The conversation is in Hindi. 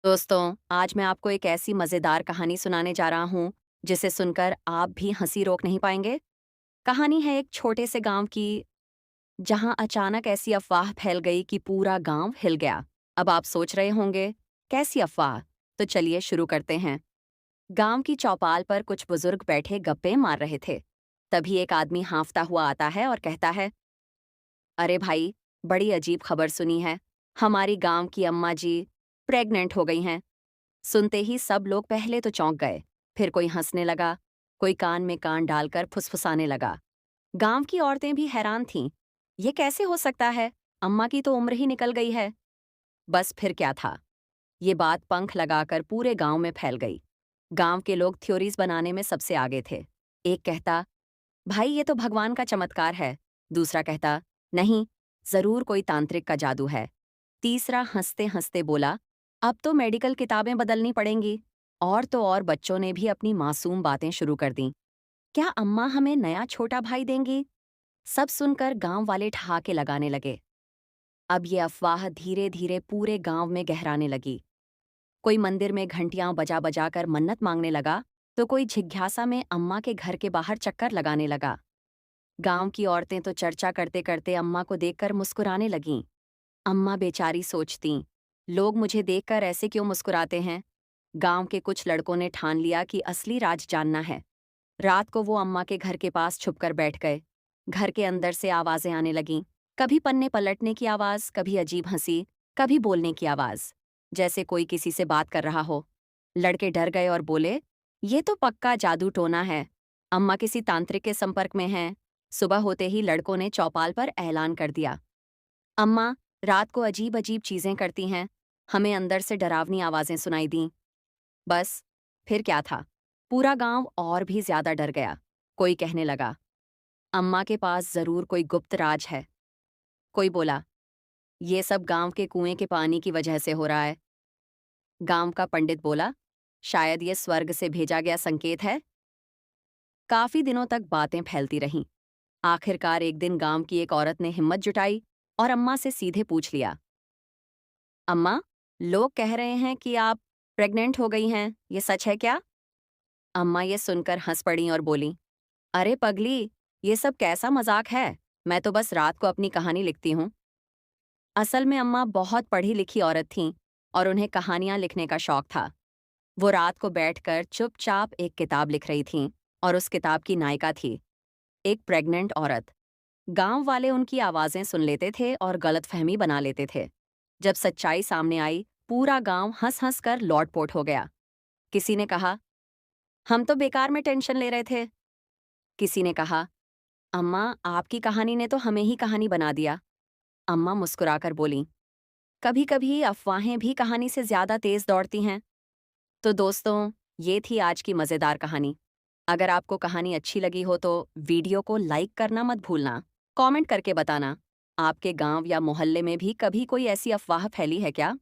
दोस्तों, आज मैं आपको एक ऐसी मज़ेदार कहानी सुनाने जा रहा हूँ, जिसे सुनकर आप भी हँसी रोक नहीं पाएँगे। कहानी है एक छोटे से गाँव की, जहाँ अचानक ऐसी अफ़वाह फैल गई कि पूरा गाँव हिल गया। अब आप सोच रहे होंगे, कैसी अफ़वाह? तो चलिए शुरू करते हैं। गाँव की चौपाल पर कुछ बुज़ुर्ग बैठे गप्पे मार रहे थे। तभी एक आदमी हाँफता हुआ आता है और कहता है, "अरे भाई, बड़ी अजीब खबर सुनी है। हमारी गाँव की अम्मा जी प्रेग्नेंट हो गई हैं।" सुनते ही सब लोग पहले तो चौंक गए, फिर कोई हंसने लगा, कोई कान में कान डालकर फुसफुसाने लगा। गांव की औरतें भी हैरान थीं। ये कैसे हो सकता है? अम्मा की तो उम्र ही निकल गई है। बस फिर क्या था? ये बात पंख लगाकर पूरे गांव में फैल गई। गांव के लोग थ्योरीज बनाने में सबसे आगे थे। एक कहता, भाई ये तो भगवान का चमत्कार है। दूसरा कहता, नहीं, जरूर कोई तांत्रिक का जादू है। तीसरा हंसते हंसते बोला, अब तो मेडिकल किताबें बदलनी पड़ेंगी। और तो और बच्चों ने भी अपनी मासूम बातें शुरू कर दी। क्या अम्मा हमें नया छोटा भाई देंगी? सब सुनकर गांव वाले ठहाके लगाने लगे। अब ये अफवाह धीरे धीरे पूरे गांव में गहराने लगी। कोई मंदिर में घंटियां बजा बजा कर मन्नत मांगने लगा, तो कोई जिज्ञासा में अम्मा के घर के बाहर चक्कर लगाने लगा। गांव की औरतें तो चर्चा करते करते अम्मा को देखकर मुस्कुराने लगीं। अम्मा बेचारी सोचतीं, लोग मुझे देखकर ऐसे क्यों मुस्कुराते हैं? गांव के कुछ लड़कों ने ठान लिया कि असली राज जानना है। रात को वो अम्मा के घर के पास छुपकर बैठ गए। घर के अंदर से आवाजें आने लगीं। कभी पन्ने पलटने की आवाज, कभी अजीब हंसी, कभी बोलने की आवाज, जैसे कोई किसी से बात कर रहा हो। लड़के डर गए और बोले, ये तो पक्का जादू टोना है। अम्मा किसी तांत्रिक के संपर्क में हैं। सुबह होते ही लड़कों ने चौपाल पर ऐलान कर दिया, अम्मा रात को अजीब अजीब चीजें करती हैं। हमें अंदर से डरावनी आवाजें सुनाई दीं। बस फिर क्या था? पूरा गांव और भी ज्यादा डर गया। कोई कहने लगा, अम्मा के पास जरूर कोई गुप्त राज है। कोई बोला, ये सब गांव के कुएं के पानी की वजह से हो रहा है। गांव का पंडित बोला, शायद ये स्वर्ग से भेजा गया संकेत है। काफी दिनों तक बातें फैलती रहीं। आखिरकार एक दिन गांव की एक औरत ने हिम्मत जुटाई और अम्मा से सीधे पूछ लिया, अम्मा, लोग कह रहे हैं कि आप प्रेग्नेंट हो गई हैं, ये सच है क्या? अम्मा ये सुनकर हंस पड़ी और बोली, अरे पगली, ये सब कैसा मजाक है? मैं तो बस रात को अपनी कहानी लिखती हूँ। असल में अम्मा बहुत पढ़ी लिखी औरत थीं और उन्हें कहानियां लिखने का शौक था। वो रात को बैठकर चुपचाप एक किताब लिख रही थीं और उस किताब की नायिका थी एक प्रेग्नेंट औरत। गांव वाले उनकी आवाजें सुन लेते थे और गलतफहमी बना लेते थे। जब सच्चाई सामने आई, पूरा गांव हंस हंस कर लौटपोट हो गया। किसी ने कहा, हम तो बेकार में टेंशन ले रहे थे। किसी ने कहा, अम्मा आपकी कहानी ने तो हमें ही कहानी बना दिया। अम्मा मुस्कुराकर बोलीं, कभी कभी अफवाहें भी कहानी से ज्यादा तेज दौड़ती हैं। तो दोस्तों, ये थी आज की मजेदार कहानी। अगर आपको कहानी अच्छी लगी हो तो वीडियो को लाइक करना मत भूलना। कमेंट करके बताना, आपके गांव या मोहल्ले में भी कभी कोई ऐसी अफवाह फैली है क्या?